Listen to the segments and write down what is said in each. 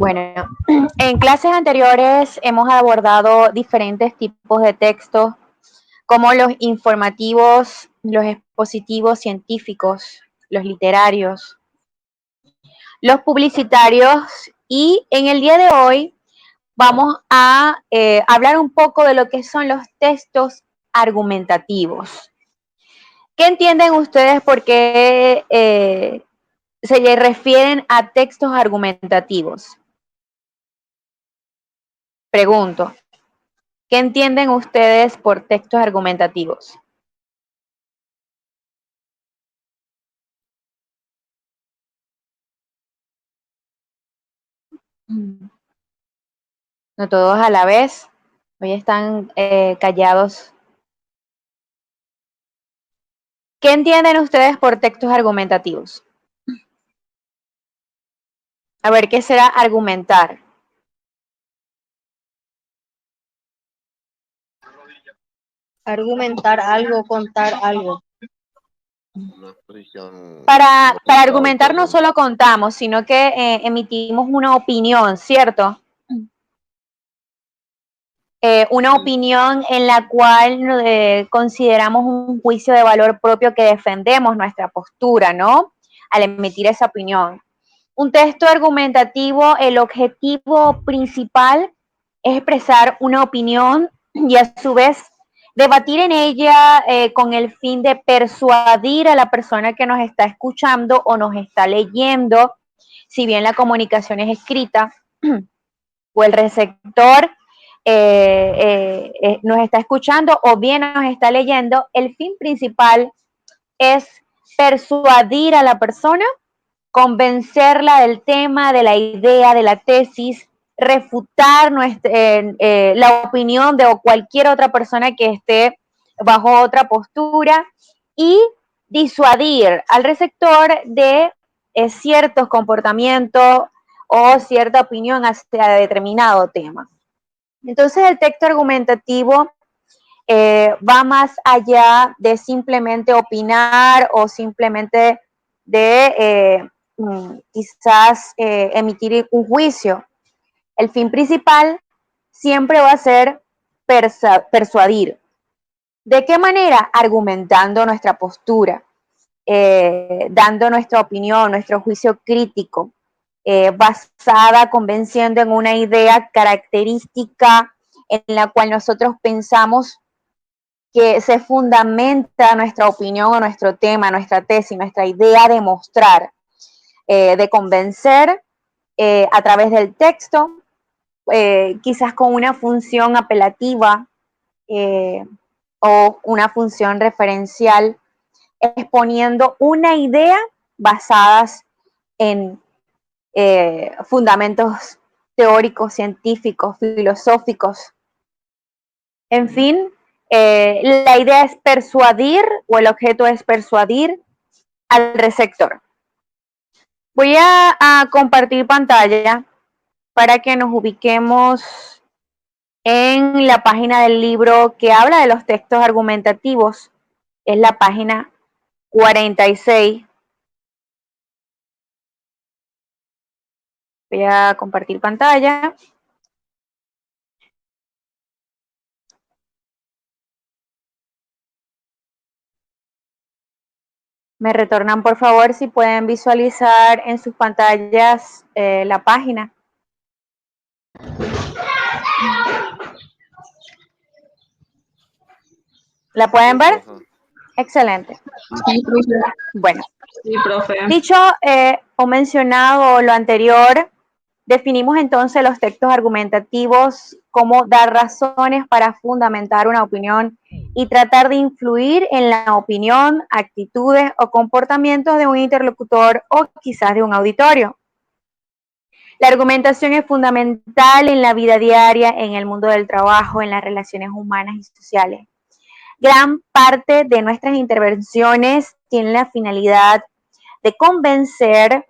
Bueno, en clases anteriores hemos abordado diferentes tipos de textos, como los informativos, los expositivos científicos, los literarios, los publicitarios, y en el día de hoy vamos a hablar un poco de lo que son los textos argumentativos. ¿Qué entienden ustedes por qué se le refieren a textos argumentativos? Pregunto, ¿qué entienden ustedes por textos argumentativos? No todos a la vez, hoy están callados. ¿Qué entienden ustedes por textos argumentativos? A ver, ¿qué será argumentar? Argumentar algo, contar algo. Una expresión Para gramatical, argumentar no perdón. solo contamos, sino que emitimos una opinión, ¿cierto? Una Sí, opinión en la cual consideramos un juicio de valor propio, que defendemos nuestra postura, ¿no? Al emitir esa opinión. Un texto argumentativo, el objetivo principal es expresar una opinión y a su vez debatir en ella con el fin de persuadir a la persona que nos está escuchando o nos está leyendo, si bien la comunicación es escrita o el receptor nos está escuchando o bien nos está leyendo. El fin principal es persuadir a la persona, convencerla del tema, de la idea, de la tesis, refutar la opinión de cualquier otra persona que esté bajo otra postura, y disuadir al receptor de ciertos comportamientos o cierta opinión hacia determinado tema. Entonces el texto argumentativo va más allá de simplemente opinar o simplemente de quizás emitir un juicio. El fin principal siempre va a ser persuadir. ¿De qué manera? Argumentando nuestra postura, dando nuestra opinión, nuestro juicio crítico, basada, convenciendo en una idea característica en la cual nosotros pensamos que se fundamenta nuestra opinión o nuestro tema, nuestra tesis, nuestra idea de mostrar, de convencer a través del texto, quizás con una función apelativa o una función referencial, exponiendo una idea basadas en fundamentos teóricos, científicos, filosóficos. En fin, la idea es persuadir, o el objeto es persuadir al receptor. Voy a compartir pantalla para que nos ubiquemos en la página del libro que habla de los textos argumentativos. Es la página 46. Voy a compartir pantalla. Me retornan, por favor, si pueden visualizar en sus pantallas la página. ¿La pueden sí, ver? profe. Excelente. Sí, profe. Bueno, Sí, profe. dicho o mencionado lo anterior, definimos entonces los textos argumentativos como dar razones para fundamentar una opinión y tratar de influir en la opinión, actitudes o comportamientos de un interlocutor o quizás de un auditorio. La argumentación es fundamental en la vida diaria, en el mundo del trabajo, en las relaciones humanas y sociales. Gran parte de nuestras intervenciones tienen la finalidad de convencer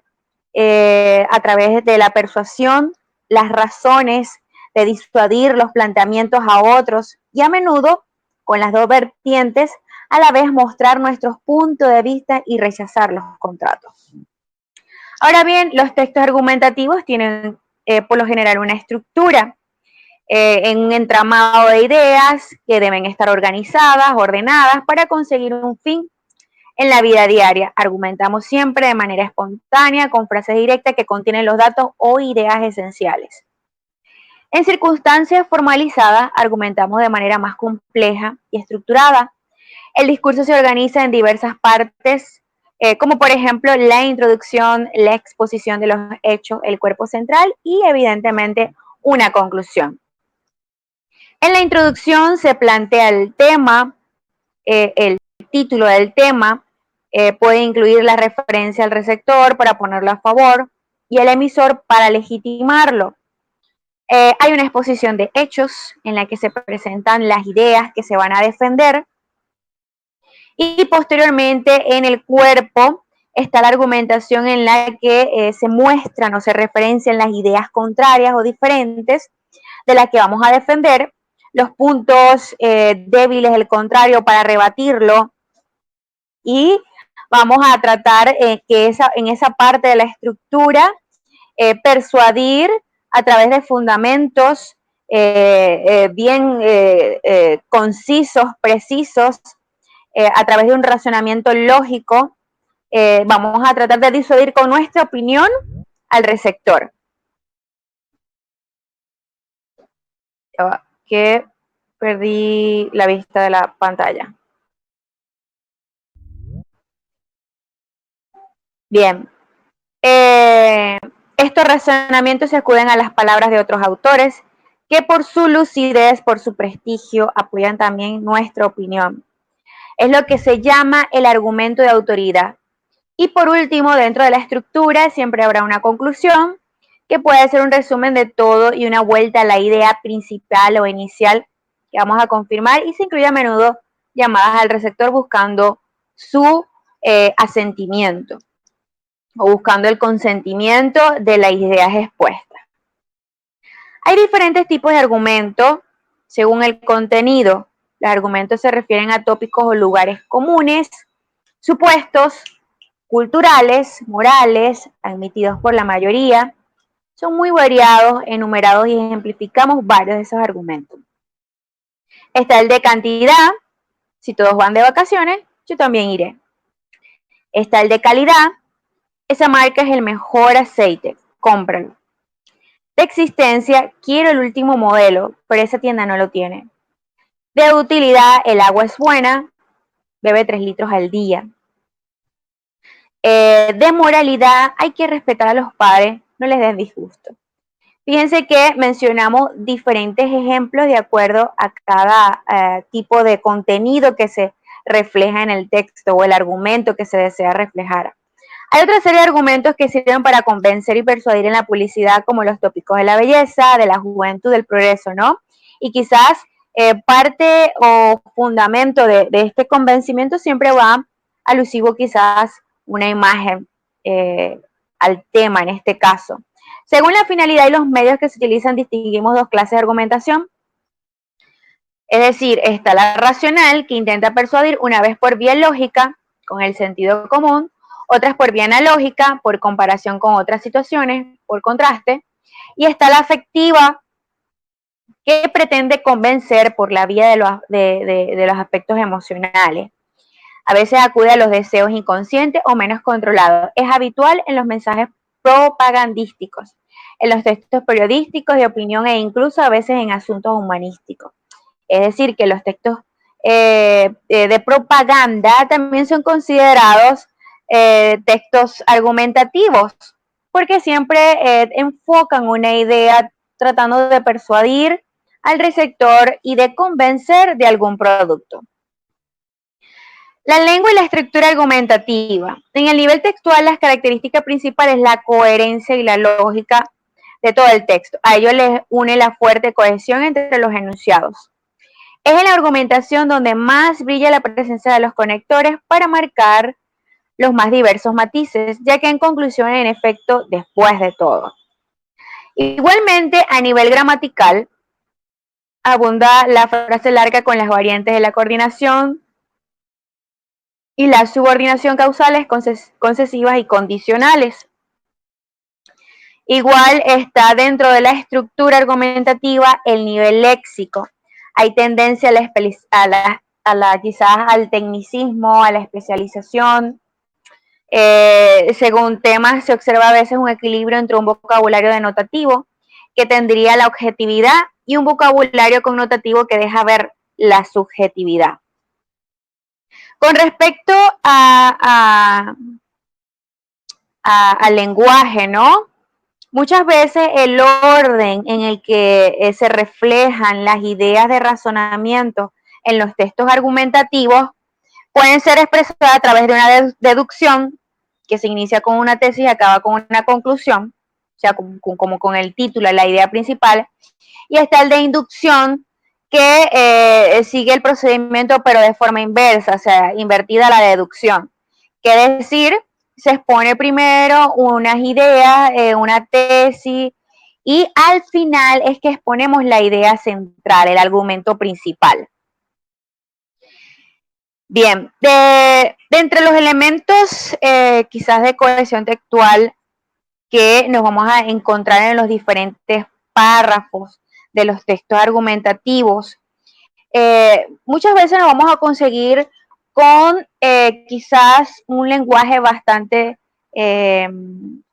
a través de la persuasión, las razones, de disuadir los planteamientos a otros, y a menudo con las dos vertientes, a la vez mostrar nuestros puntos de vista y rechazar los contratos. Ahora bien, los textos argumentativos tienen por lo general una estructura, en un entramado de ideas que deben estar organizadas, ordenadas para conseguir un fin en la vida diaria. Argumentamos siempre de manera espontánea, con frases directas que contienen los datos o ideas esenciales. En circunstancias formalizadas, argumentamos de manera más compleja y estructurada. El discurso se organiza en diversas partes, como por ejemplo la introducción, la exposición de los hechos, el cuerpo central y evidentemente una conclusión. En la introducción se plantea el tema, el título del tema, puede incluir la referencia al receptor para ponerlo a favor y el emisor para legitimarlo. Hay una exposición de hechos en la que se presentan las ideas que se van a defender y posteriormente en el cuerpo está la argumentación en la que se muestran o se referencian las ideas contrarias o diferentes de las que vamos a defender, los puntos débiles del contrario para rebatirlo, y vamos a tratar que en esa parte de la estructura persuadir a través de fundamentos bien concisos, precisos, a través de un razonamiento lógico, vamos a tratar de disuadir con nuestra opinión al receptor. Que perdí la vista de la pantalla. Bien. Estos razonamientos se acuden a las palabras de otros autores que por su lucidez, por su prestigio, apoyan también nuestra opinión. Es lo que se llama el argumento de autoridad. Y por último, dentro de la estructura siempre habrá una conclusión que puede ser un resumen de todo y una vuelta a la idea principal o inicial que vamos a confirmar, y se incluye a menudo llamadas al receptor buscando su asentimiento o buscando el consentimiento de las ideas expuestas. Hay diferentes tipos de argumentos según el contenido. Los argumentos se refieren a tópicos o lugares comunes, supuestos, culturales, morales, admitidos por la mayoría. Son muy variados, enumerados y ejemplificamos varios de esos argumentos. Está el de cantidad. Si todos van de vacaciones, yo también iré. Está el de calidad. Esa marca es el mejor aceite, cómpralo. De existencia, quiero el último modelo, pero esa tienda no lo tiene. De utilidad, el agua es buena, bebe 3 litros al día. De moralidad, hay que respetar a los padres, no les den disgusto. Fíjense que mencionamos diferentes ejemplos de acuerdo a cada tipo de contenido que se refleja en el texto o el argumento que se desea reflejar. Hay otra serie de argumentos que sirven para convencer y persuadir en la publicidad, como los tópicos de la belleza, de la juventud, del progreso, ¿no? Y quizás parte o fundamento de este convencimiento siempre va alusivo quizás una imagen al tema en este caso. Según la finalidad y los medios que se utilizan, distinguimos dos clases de argumentación. Es decir, está la racional, que intenta persuadir una vez por vía lógica, con el sentido común, otras por vía analógica, por comparación con otras situaciones, por contraste, y está la afectiva, que pretende convencer por la vía de los aspectos emocionales. A veces acude a los deseos inconscientes o menos controlados. Es habitual en los mensajes propagandísticos, en los textos periodísticos de opinión e incluso a veces en asuntos humanísticos. Es decir, que los textos de propaganda también son considerados textos argumentativos, porque siempre enfocan una idea tratando de persuadir al receptor y de convencer de algún producto. La lengua y la estructura argumentativa. En el nivel textual, las características principales es la coherencia y la lógica de todo el texto. A ello les une la fuerte cohesión entre los enunciados. Es en la argumentación donde más brilla la presencia de los conectores para marcar los más diversos matices, ya que en conclusión, en efecto, después de todo. Igualmente, a nivel gramatical, abunda la frase larga con las variantes de la coordinación y la subordinación causales concesivas y condicionales. Igual está dentro de la estructura argumentativa el nivel léxico. Hay tendencia quizás al tecnicismo, a la especialización. Según temas se observa a veces un equilibrio entre un vocabulario denotativo que tendría la objetividad y un vocabulario connotativo que deja ver la subjetividad. Con respecto al lenguaje, ¿no? Muchas veces el orden en el que se reflejan las ideas de razonamiento en los textos argumentativos pueden ser expresadas a través de una deducción que se inicia con una tesis y acaba con una conclusión, o sea, como con el título, la idea principal, y está el de inducción que sigue el procedimiento pero de forma inversa, o sea, invertida a la deducción. Quiere decir, se expone primero unas ideas, una tesis, y al final es que exponemos la idea central, el argumento principal. Bien, de entre los elementos quizás de cohesión textual que nos vamos a encontrar en los diferentes párrafos de los textos argumentativos, muchas veces nos vamos a conseguir con quizás un lenguaje bastante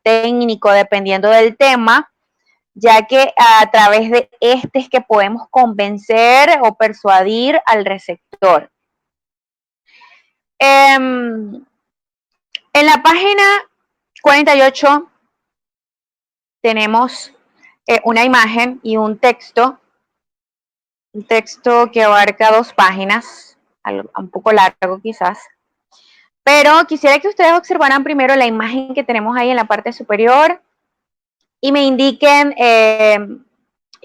técnico dependiendo del tema, ya que a través de este es que podemos convencer o persuadir al receptor. En la página 48 tenemos una imagen y un texto que abarca 2 páginas, un poco largo quizás, pero quisiera que ustedes observaran primero la imagen que tenemos ahí en la parte superior y me indiquen qué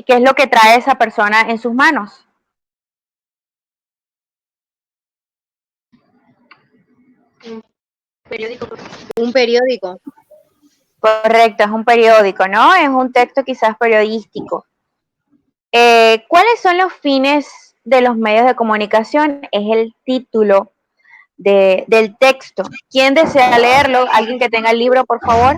es lo que trae esa persona en sus manos. Un periódico. Correcto, es un periódico, ¿no? Es un texto quizás periodístico. ¿Cuáles son los fines de los medios de comunicación? Es el título del texto. ¿Quién desea leerlo? ¿Alguien que tenga el libro, por favor?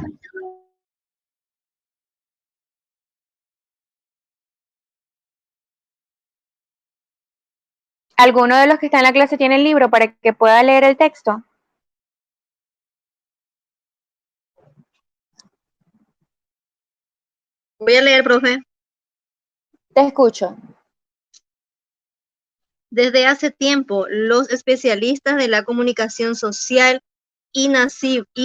¿Alguno de los que está en la clase tiene el libro para que pueda leer el texto? Voy a leer, profe. Te escucho. Desde hace tiempo, los especialistas de la comunicación social y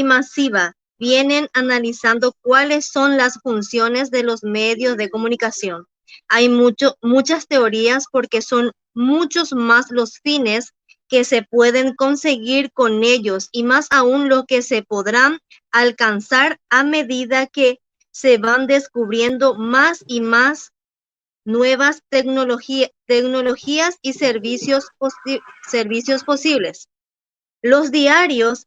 masiva vienen analizando cuáles son las funciones de los medios de comunicación. Hay muchas teorías porque son muchos más los fines que se pueden conseguir con ellos y más aún lo que se podrán alcanzar a medida que se van descubriendo más y más nuevas tecnologías y servicios posibles. Los diarios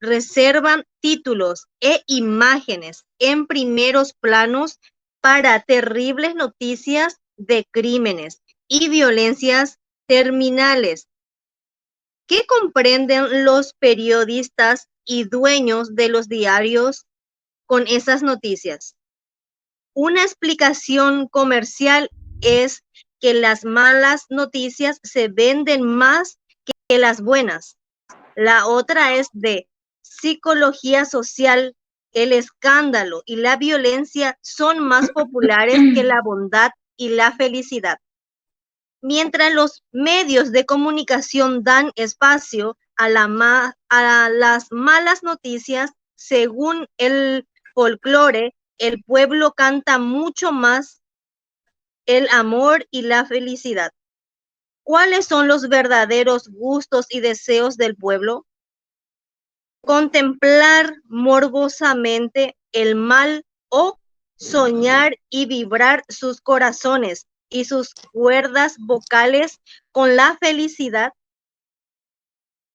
reservan títulos e imágenes en primeros planos para terribles noticias de crímenes y violencias terminales. ¿Qué comprenden los periodistas y dueños de los diarios con esas noticias? Una explicación comercial es que las malas noticias se venden más que las buenas. La otra es de psicología social. El escándalo y la violencia son más populares que la bondad y la felicidad. Mientras los medios de comunicación dan espacio a las malas noticias, según el folclore, el pueblo canta mucho más el amor y la felicidad. ¿Cuáles son los verdaderos gustos y deseos del pueblo? Contemplar morbosamente el mal o soñar y vibrar sus corazones y sus cuerdas vocales con la felicidad,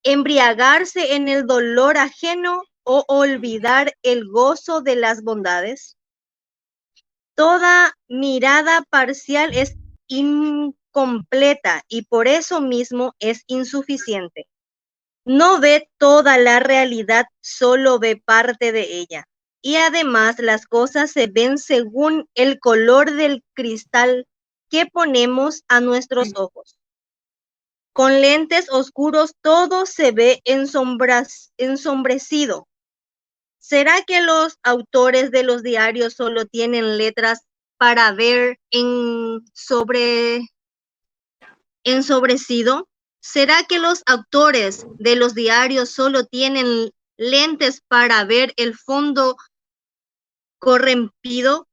embriagarse en el dolor ajeno o olvidar el gozo de las bondades. Toda mirada parcial es incompleta y por eso mismo es insuficiente. No ve toda la realidad, solo ve parte de ella. Y además las cosas se ven según el color del cristal que ponemos a nuestros ojos. Con lentes oscuros todo se ve ensombrecido. ¿Será que los autores de los diarios solo tienen letras para ver ensobrecido? ¿Será que los autores de los diarios solo tienen lentes para ver el fondo corrompido?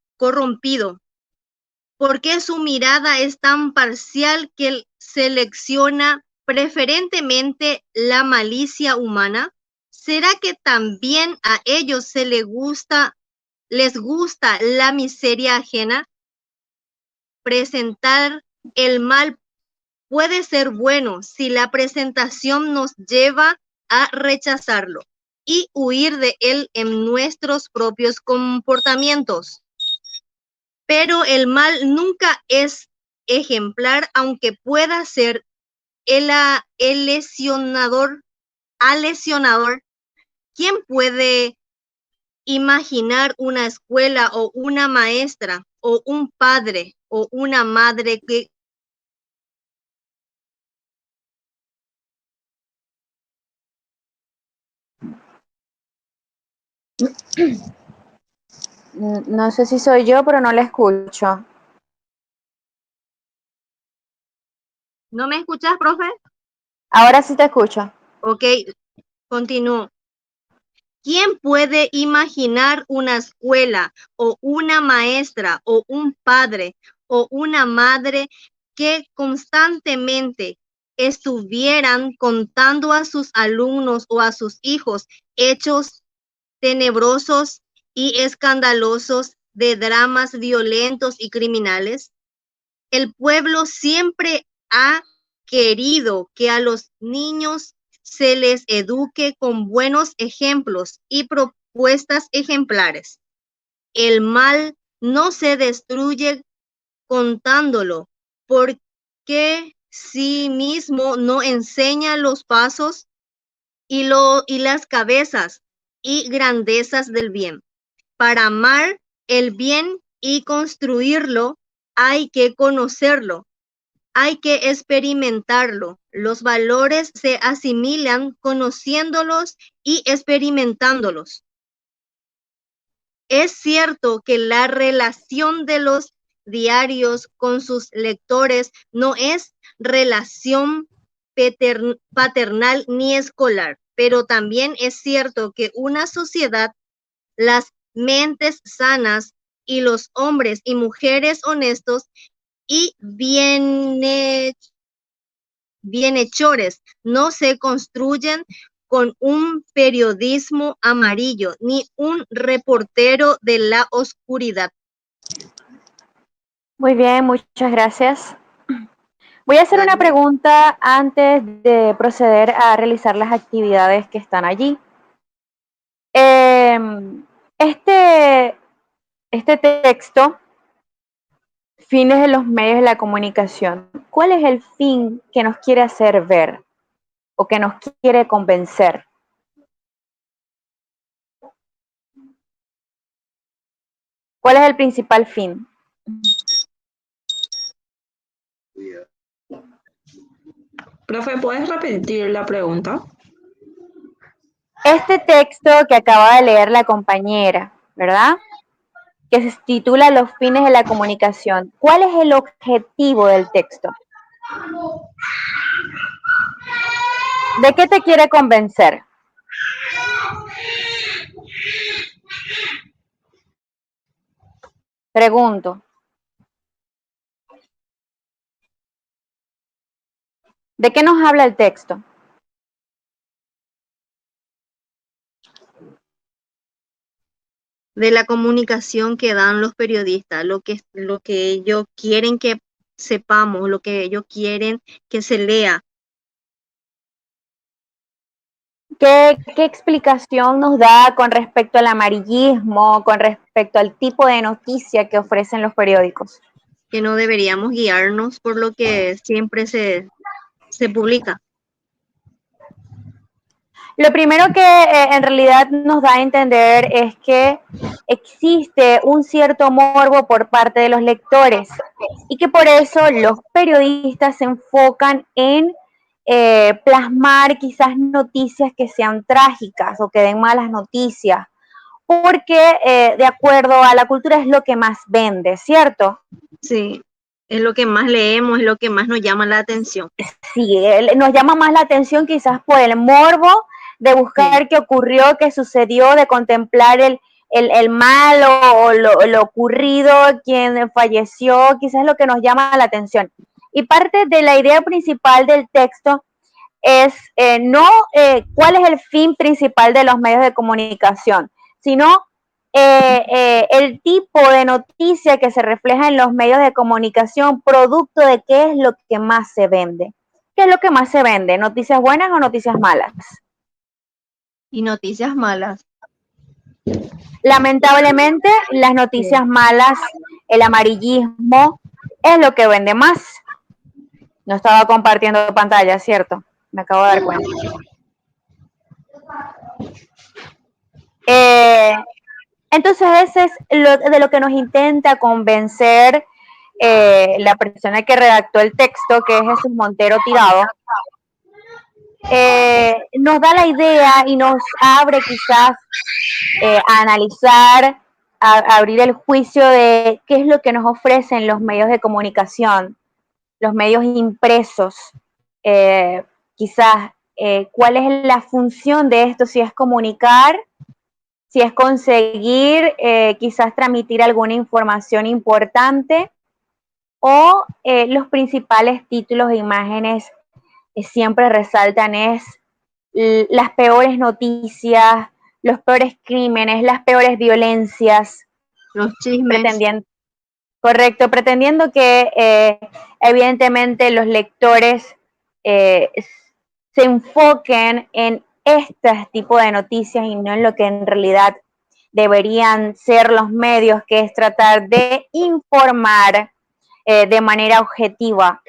¿Por qué su mirada es tan parcial que selecciona preferentemente la malicia humana? ¿Será que también a ellos les gusta la miseria ajena? Presentar el mal puede ser bueno si la presentación nos lleva a rechazarlo y huir de él en nuestros propios comportamientos. Pero el mal nunca es ejemplar, aunque pueda ser el lesionador. ¿Quién puede imaginar una escuela o una maestra o un padre o una madre que No sé si soy yo, pero no la escucho. ¿No me escuchas, profe? Ahora sí te escucho. Ok, continúo. ¿Quién puede imaginar una escuela o una maestra o un padre o una madre que constantemente estuvieran contando a sus alumnos o a sus hijos hechos tenebrosos y escandalosos de dramas violentos y criminales? El pueblo siempre ha querido que a los niños se les eduque con buenos ejemplos y propuestas ejemplares. El mal no se destruye contándolo, porque sí mismo no enseña los pasos y las cabezas y grandezas del bien. Para amar el bien y construirlo, hay que conocerlo, hay que experimentarlo. Los valores se asimilan conociéndolos y experimentándolos. Es cierto que la relación de los diarios con sus lectores no es relación paternal ni escolar, pero también es cierto que una sociedad, las mentes sanas y los hombres y mujeres honestos y bienhechores no se construyen con un periodismo amarillo ni un reportero de la oscuridad. Muy bien, muchas gracias. Voy a hacer una Dale. pregunta antes de proceder a realizar las actividades que están allí. Este texto, fines de los medios de la comunicación, ¿cuál es el fin que nos quiere hacer ver o que nos quiere convencer? ¿Cuál es el principal fin? Profe, ¿puedes repetir la pregunta? Este texto que acaba de leer la compañera, ¿verdad? Que se titula Los fines de la comunicación. ¿Cuál es el objetivo del texto? ¿De qué te quiere convencer? Pregunto. ¿De qué nos habla el texto? De la comunicación que dan los periodistas, lo que ellos quieren que sepamos, lo que ellos quieren que se lea. ¿Qué explicación nos da con respecto al amarillismo, con respecto al tipo de noticia que ofrecen los periódicos? Que no deberíamos guiarnos por lo que siempre se publica. Lo primero que en realidad nos da a entender es que existe un cierto morbo por parte de los lectores y que por eso los periodistas se enfocan en plasmar quizás noticias que sean trágicas o que den malas noticias, porque de acuerdo a la cultura es lo que más vende, ¿cierto? Sí, es lo que más leemos, es lo que más nos llama la atención. Sí, nos llama más la atención quizás por el morbo de buscar qué ocurrió, qué sucedió, de contemplar el mal o lo ocurrido, quién falleció, quizás es lo que nos llama la atención. Y parte de la idea principal del texto es no cuál es el fin principal de los medios de comunicación, sino el tipo de noticia que se refleja en los medios de comunicación, producto de qué es lo que más se vende. ¿Qué es lo que más se vende? ¿Noticias buenas o noticias malas? Y noticias malas. Lamentablemente, las noticias malas, el amarillismo, es lo que vende más. No estaba compartiendo pantalla, ¿cierto? Me acabo de dar cuenta. Entonces, ese es de lo que nos intenta convencer la persona que redactó el texto, que es Jesús Montero Tirado. Nos da la idea y nos abre quizás a analizar, a abrir el juicio de qué es lo que nos ofrecen los medios de comunicación, los medios impresos, quizás cuál es la función de esto, si es comunicar, si es conseguir quizás transmitir alguna información importante o los principales títulos e imágenes siempre resaltan es las peores noticias, los peores crímenes, las peores violencias. Los chismes. Pretendiendo que evidentemente los lectores se enfoquen en este tipo de noticias y no en lo que en realidad deberían ser los medios, que es tratar de informar de manera objetiva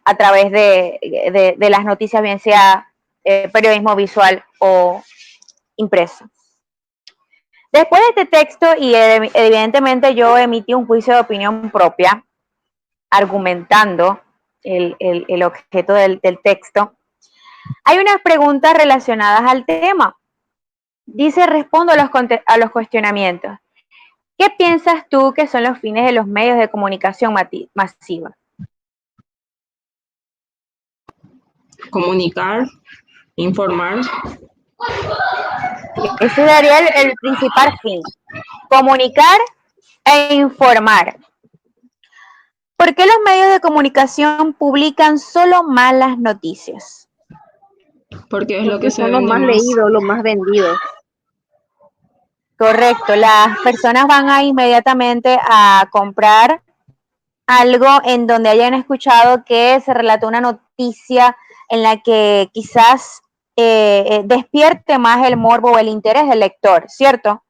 a través de las noticias, bien sea periodismo visual o impreso. Después de este texto, y evidentemente yo emití un juicio de opinión propia, argumentando el objeto del texto, hay unas preguntas relacionadas al tema. Dice, respondo a los cuestionamientos. ¿Qué piensas tú que son los fines de los medios de comunicación masiva? Comunicar, informar. Ese sería el principal fin. Comunicar e informar. ¿Por qué los medios de comunicación publican solo malas noticias? Porque es lo Porque que se son los vende más más. leídos, los más vendidos. Correcto, las personas van a inmediatamente a comprar algo en donde hayan escuchado que se relató una noticia en la que quizás despierte más el morbo o el interés del lector, ¿cierto?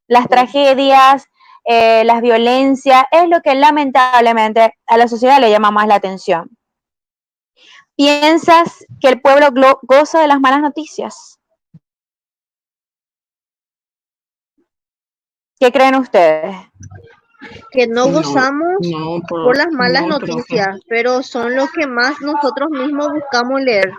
Las tragedias, las violencias, es lo que lamentablemente a la sociedad le llama más la atención. ¿Piensas que el pueblo goza de las malas noticias? ¿Qué creen ustedes? Que no gozamos No, por las malas no, profe. noticias, pero son los que más nosotros mismos buscamos leer.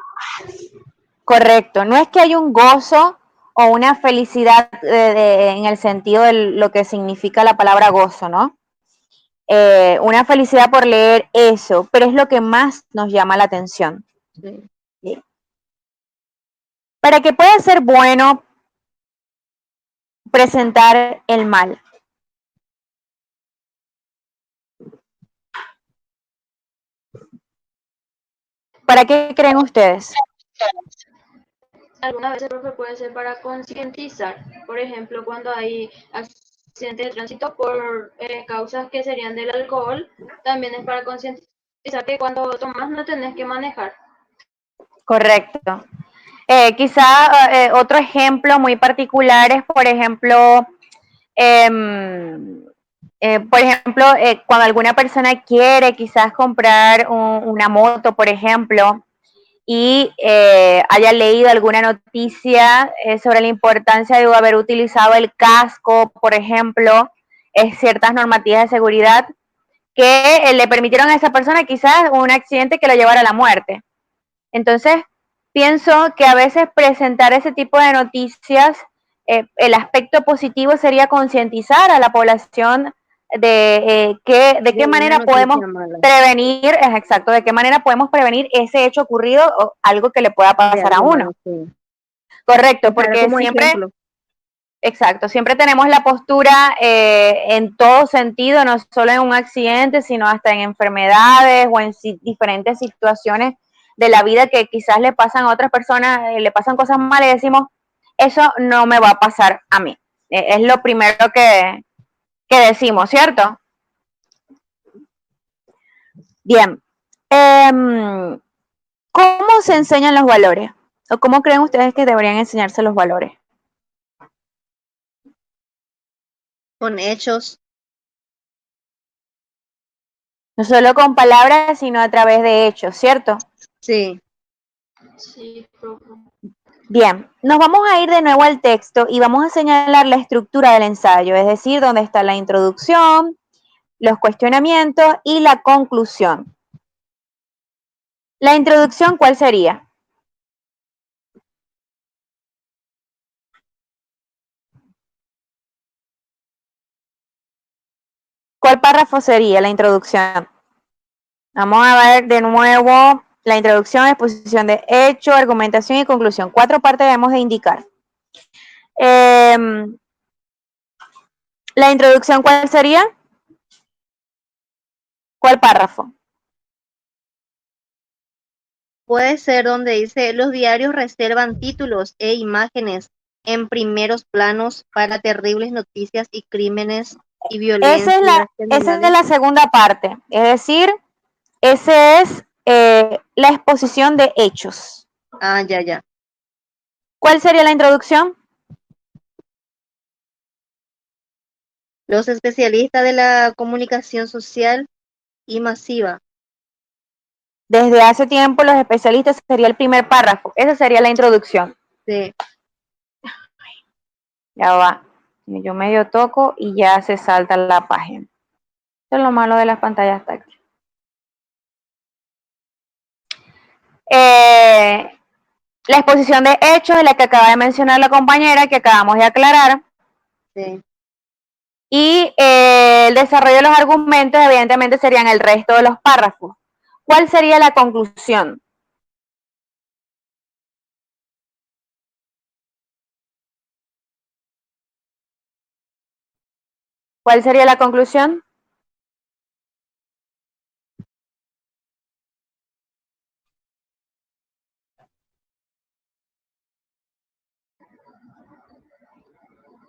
Correcto, no es que hay un gozo o una felicidad en el sentido de lo que significa la palabra gozo, ¿no? Una felicidad por leer eso, pero es lo que más nos llama la atención. Sí. ¿Sí? Para que pueda ser bueno presentar el mal. ¿Para qué creen ustedes? Algunas veces, profe, puede ser para concientizar. Por ejemplo, cuando hay accidentes de tránsito por causas que serían del alcohol, también es para concientizar que cuando tomas no tenés que manejar. Correcto. Quizá otro ejemplo muy particular es, por ejemplo, cuando alguna persona quiere quizás comprar una moto, por ejemplo, y haya leído alguna noticia sobre la importancia de haber utilizado el casco, por ejemplo, ciertas normativas de seguridad que le permitieron a esa persona quizás un accidente que lo llevara a la muerte. Entonces, pienso que a veces presentar ese tipo de noticias, el aspecto positivo sería concientizar a la población de qué una manera podemos noticia mala, prevenir, es exacto, de qué manera podemos prevenir ese hecho ocurrido o algo que le pueda de pasar a algo uno. malo, sí. Correcto, Usar porque como siempre, ejemplo. exacto, siempre tenemos la postura en todo sentido, no solo en un accidente, sino hasta en enfermedades o en diferentes situaciones de la vida que quizás le pasan a otras personas, le pasan cosas malas y decimos, eso no me va a pasar a mí. Es lo primero que decimos, ¿cierto? Bien. ¿Cómo se enseñan los valores? ¿O cómo creen ustedes que deberían enseñarse los valores? Con hechos, No solo con palabras, sino a través de hechos, ¿cierto? sí. Sí, profe. Bien, nos vamos a ir de nuevo al texto y vamos a señalar la estructura del ensayo, es decir, dónde está la introducción, los cuestionamientos y la conclusión. La introducción, ¿cuál sería? ¿Cuál párrafo sería la introducción? Vamos a ver de nuevo la introducción, exposición de hecho, argumentación y conclusión. 4 partes debemos de indicar. La introducción, ¿cuál sería? ¿Cuál párrafo? Puede ser donde dice, los diarios reservan títulos e imágenes en primeros planos para terribles noticias y crímenes y violencias Esa es criminales. la segunda parte, es decir, esa es la exposición de hechos. Ah, ya, ya. ¿Cuál sería la introducción? Los especialistas de la comunicación social y masiva. Desde hace tiempo los especialistas sería el primer párrafo, esa sería la introducción. Sí. Ya va, yo medio toco y ya se salta la página. Eso es lo malo de las pantallas táctiles. La exposición de hechos es la que acaba de mencionar la compañera, que acabamos de aclarar. Sí. Y el desarrollo de los argumentos, evidentemente, serían el resto de los párrafos. ¿Cuál sería la conclusión? ¿Cuál sería la conclusión?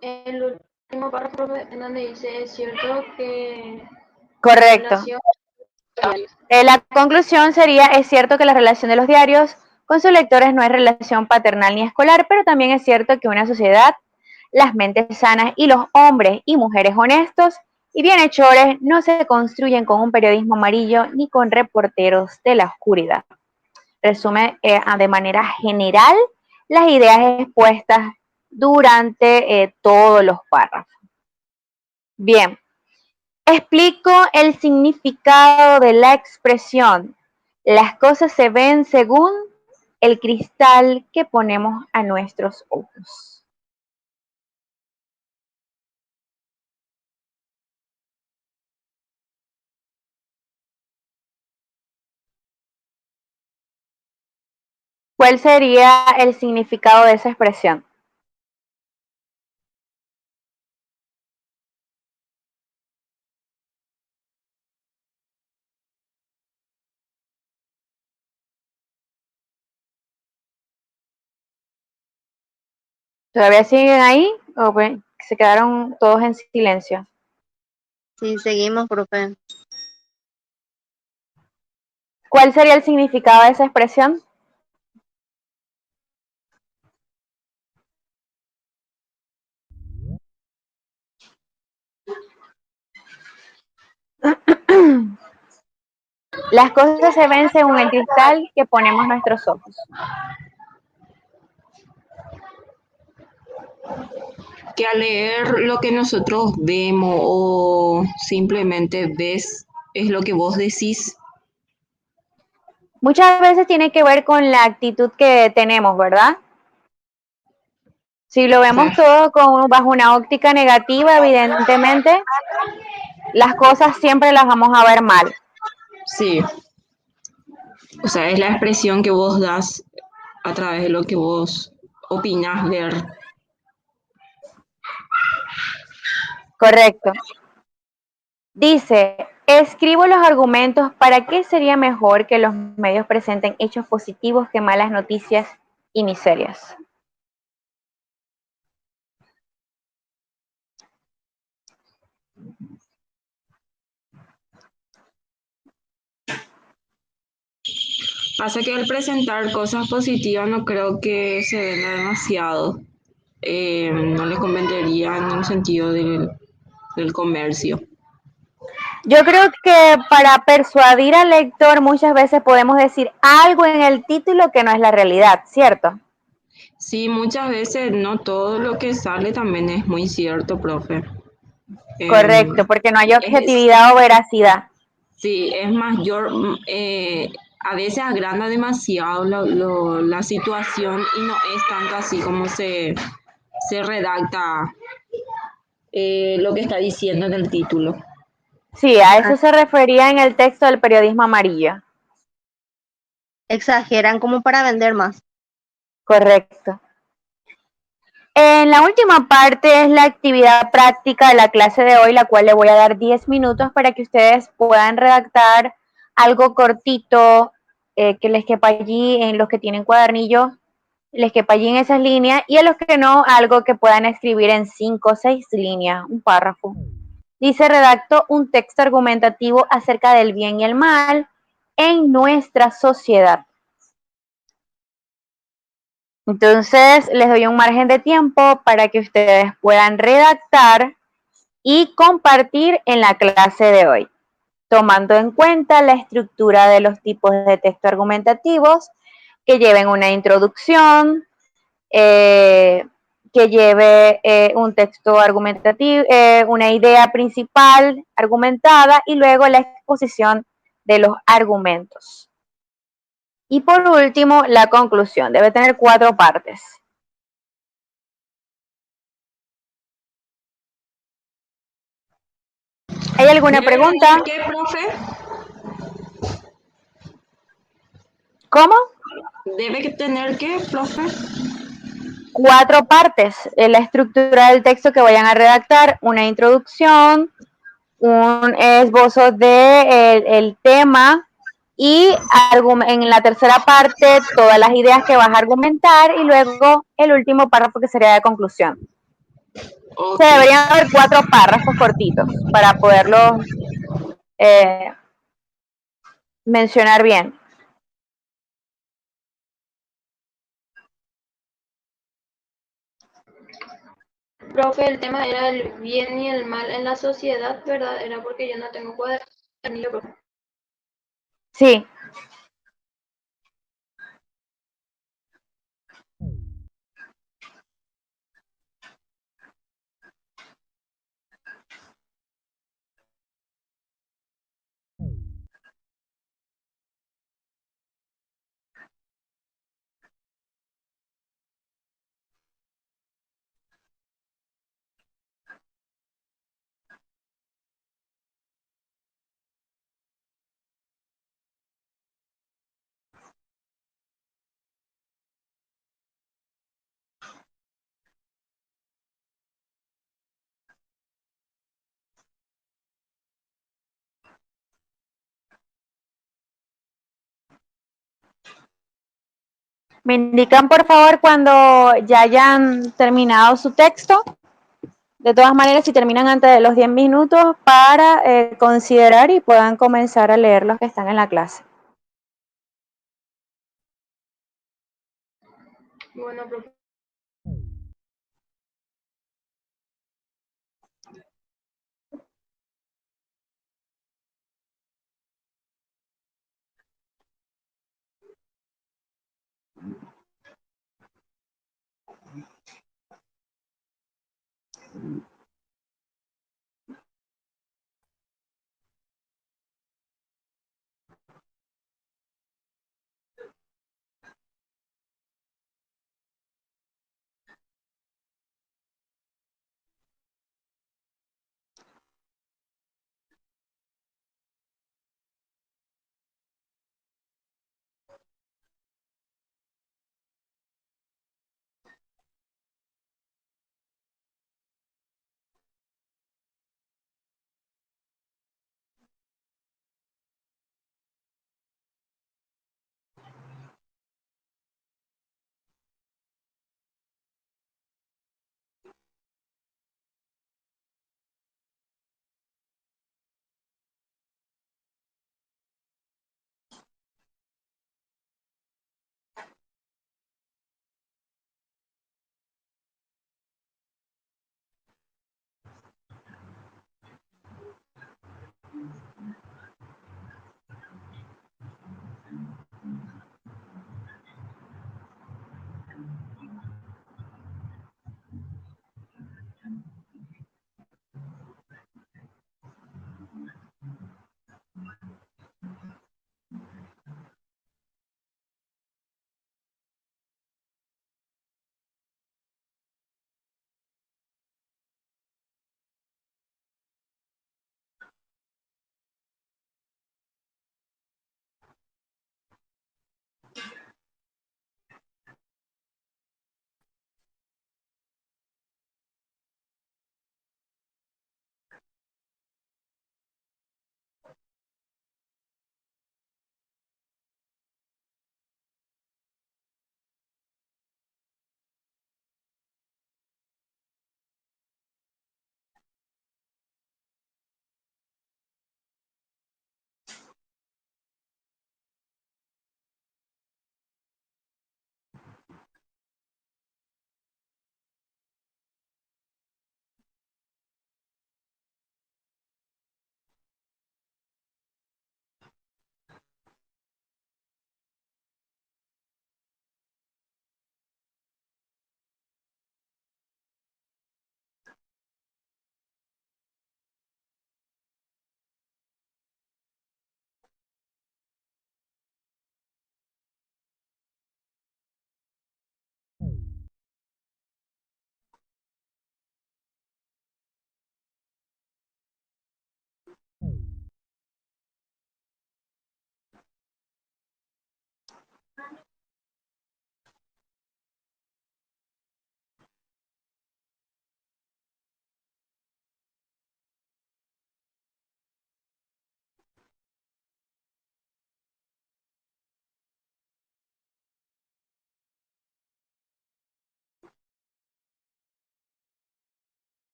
El último párrafo en donde dice, es cierto que la Correcto. relación... La conclusión sería, es cierto que la relación de los diarios con sus lectores no es relación paternal ni escolar, pero también es cierto que una sociedad, las mentes sanas y los hombres y mujeres honestos y bienhechores no se construyen con un periodismo amarillo ni con reporteros de la oscuridad. Resume de manera general las ideas expuestas durante todos los párrafos. Bien, explico el significado de la expresión. Las cosas se ven según el cristal que ponemos a nuestros ojos. ¿Cuál sería el significado de esa expresión? ¿Todavía siguen ahí o se quedaron todos en silencio? Sí, seguimos, profe. ¿Cuál sería el significado de esa expresión? Las cosas se ven según el cristal que ponemos nuestros ojos. Que al leer lo que nosotros vemos o simplemente ves es lo que vos decís. Muchas veces tiene que ver con la actitud que tenemos, ¿verdad? Si lo vemos todo bajo una óptica negativa, evidentemente, las cosas siempre las vamos a ver mal. Sí. O sea, es la expresión que vos das a través de lo que vos opinás ver. Correcto. Dice, escribo los argumentos para qué sería mejor que los medios presenten hechos positivos que malas noticias y miserias. Pasa que al presentar cosas positivas no creo que se venda demasiado. No les convendría en un sentido del comercio. Yo creo que para persuadir al lector muchas veces podemos decir algo en el título que no es la realidad, ¿cierto? Sí, muchas veces no todo lo que sale también es muy cierto, profe. Correcto, porque no hay Es, objetividad o veracidad. sí, es mayor, a veces agranda demasiado la situación y no es tanto así como se redacta lo que está diciendo en el título. Sí, a eso se refería en el texto del periodismo amarillo. Exageran como para vender más. Correcto. En la última parte es la actividad práctica de la clase de hoy, la cual le voy a dar 10 minutos para que ustedes puedan redactar algo cortito que les quepa allí, en los que tienen cuadernillo, les quepa allí en esas líneas, y a los que no, algo que puedan escribir en 5 o 6 líneas, un párrafo. Dice, redacto un texto argumentativo acerca del bien y el mal en nuestra sociedad. Entonces, les doy un margen de tiempo para que ustedes puedan redactar y compartir en la clase de hoy, tomando en cuenta la estructura de los tipos de texto argumentativos, que lleven una introducción, que lleve un texto argumentativo, una idea principal argumentada y luego la exposición de los argumentos. Y por último, la conclusión. Debe tener 4 partes. ¿Hay alguna ¿Debe pregunta? tener qué, profe? ¿Cómo? ¿Debe tener qué, profe? 4 partes. La estructura del texto que vayan a redactar, una introducción, un esbozo de el tema y en la tercera parte todas las ideas que vas a argumentar y luego el último párrafo que sería de conclusión. Ok. Se deberían haber 4 párrafos cortitos para poderlo mencionar bien. Profe, el tema era el bien y el mal en la sociedad, ¿verdad? Era porque yo no tengo cuadernillo, profe. Sí. Me indican por favor cuando ya hayan terminado su texto. De todas maneras, si terminan antes de los 10 minutos para considerar y puedan comenzar a leer los que están en la clase. Bueno, profe.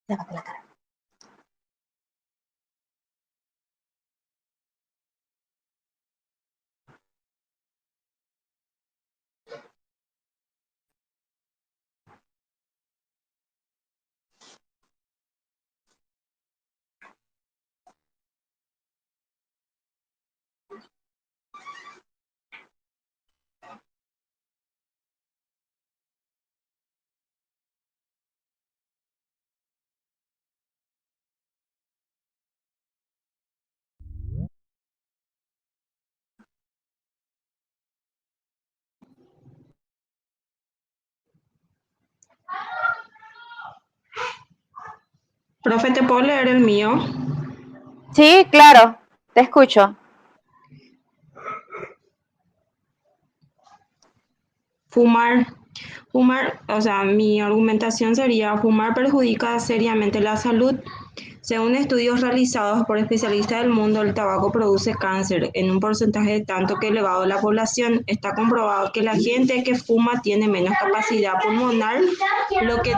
Lávate la cara. Profe, ¿te puedo leer el mío? Sí, claro, te escucho. Fumar, o sea, mi argumentación sería, fumar perjudica seriamente la salud. Según estudios realizados por especialistas del mundo, el tabaco produce cáncer en un porcentaje tanto que elevado de la población. Está comprobado que la gente que fuma tiene menos capacidad pulmonar, lo que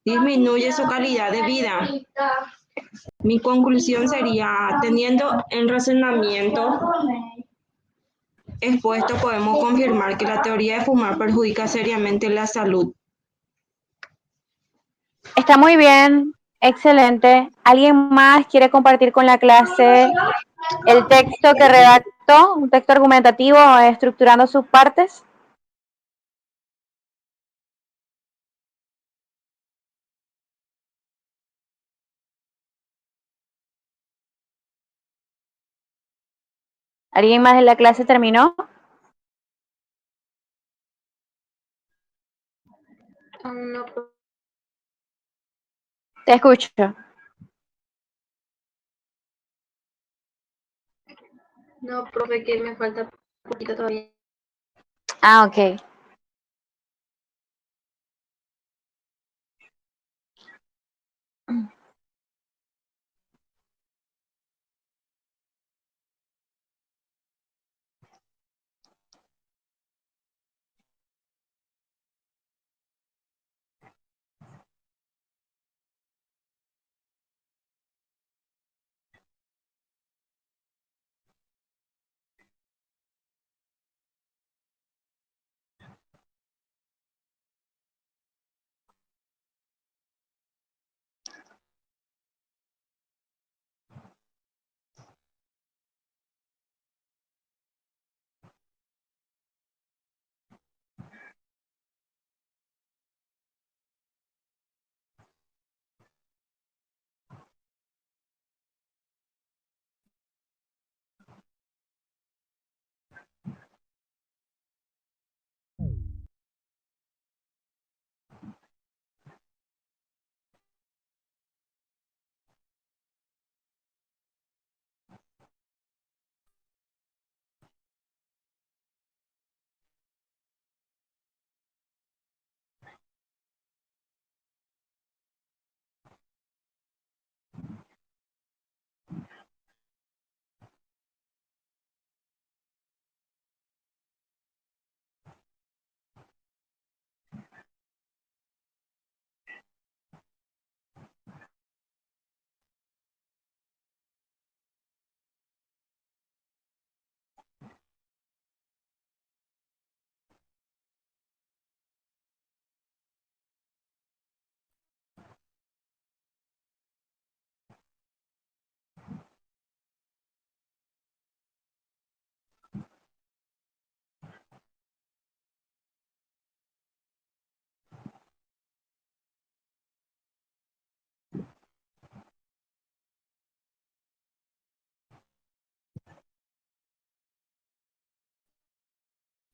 disminuye su calidad de vida. Mi conclusión sería, teniendo el razonamiento expuesto, podemos confirmar que la teoría de fumar perjudica seriamente la salud. Está muy bien. Excelente. ¿Alguien más quiere compartir con la clase el texto que redactó, un texto argumentativo estructurando sus partes? ¿Alguien más de la clase terminó? Aún no, Te escucho. no, profe, que me falta un poquito todavía. Ah, ok.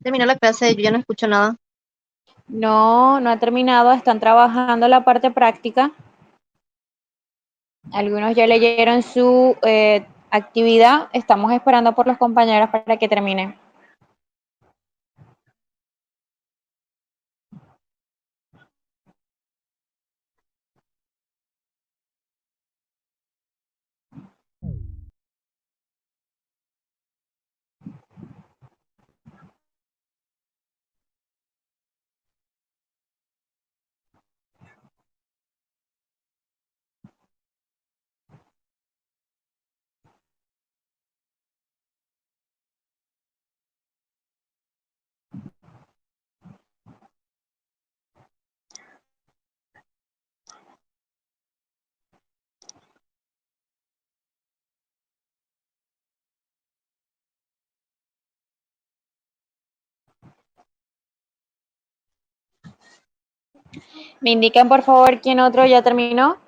Terminó la clase, yo ya no escucho nada. No, no ha terminado. Están trabajando la parte práctica. Algunos ya leyeron su actividad. Estamos esperando por los compañeros para que terminen. ¿Me indican, por favor, quién otro ya terminó?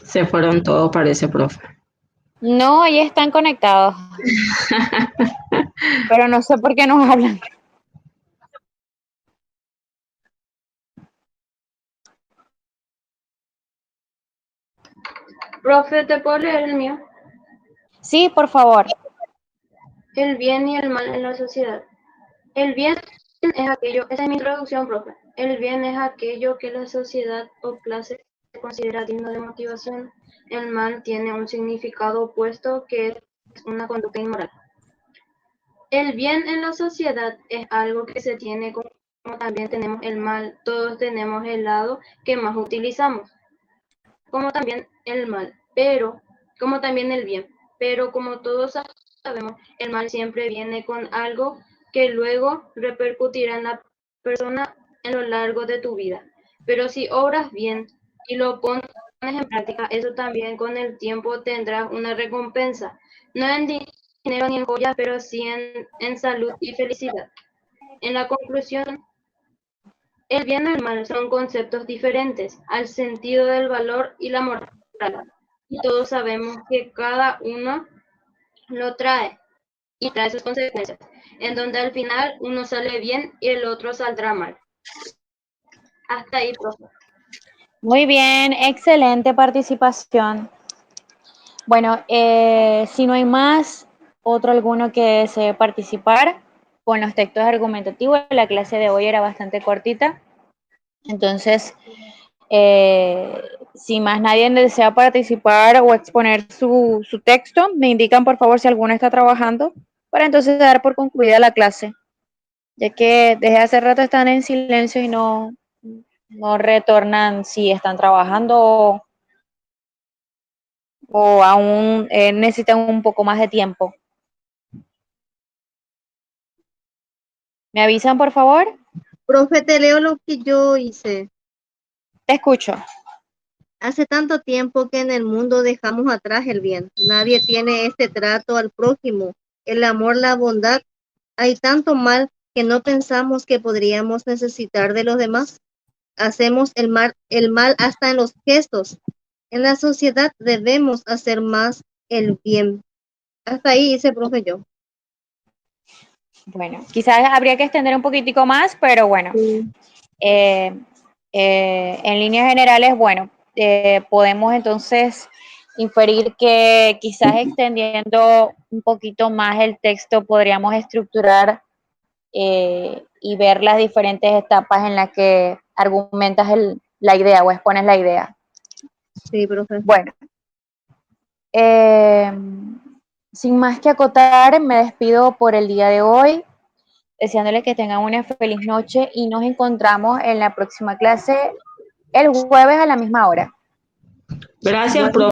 Se fueron todos, parece, profe. No, ahí están conectados. Pero no sé por qué nos hablan. Profe, ¿te puedo leer el mío? Sí, por favor. El bien y el mal en la sociedad. El bien es aquello, esa es mi introducción, profe. El bien es aquello que la sociedad o clase considera digno de motivación. El mal tiene un significado opuesto que es una conducta inmoral. El bien en la sociedad es algo que se tiene como también tenemos el mal. Todos tenemos el lado que más utilizamos, como también el mal, pero como también el bien. Pero como todos sabemos, el mal siempre viene con algo que luego repercutirá en la persona en lo largo de tu vida. Pero si obras bien y lo pones en práctica, eso también con el tiempo tendrás una recompensa. No en dinero ni en joyas, pero sí en salud y felicidad. En la conclusión, el bien y el mal son conceptos diferentes al sentido del valor y la moral. Y todos sabemos que cada uno lo trae y trae sus consecuencias, en donde al final uno sale bien y el otro saldrá mal. Hasta ahí, profe. Muy bien, excelente participación. Bueno, si no hay más, otro alguno que desee participar con los textos argumentativos, la clase de hoy era bastante cortita, entonces, si más nadie desea participar o exponer su texto, me indican por favor si alguno está trabajando, para entonces dar por concluida la clase, ya que desde hace rato están en silencio y no retornan si están trabajando o aún necesitan un poco más de tiempo. ¿Me avisan, por favor? Profe, te leo lo que yo hice. Te escucho. Hace tanto tiempo que en el mundo dejamos atrás el bien. Nadie tiene este trato al prójimo, el amor, la bondad. Hay tanto mal que no pensamos que podríamos necesitar de los demás. Hacemos el mal hasta en los gestos. En la sociedad debemos hacer más el bien. Hasta ahí hice, profe, yo. Bueno, quizás habría que extender un poquitico más, pero bueno, Sí, eh, en líneas generales, bueno, podemos entonces inferir que quizás extendiendo un poquito más el texto podríamos estructurar y ver las diferentes etapas en las que argumentas la idea o expones la idea. sí, profe. Bueno, eh, sin más que acotar, me despido por el día de hoy, deseándoles que tengan una feliz noche y nos encontramos en la próxima clase el jueves a la misma hora. Gracias, Bueno.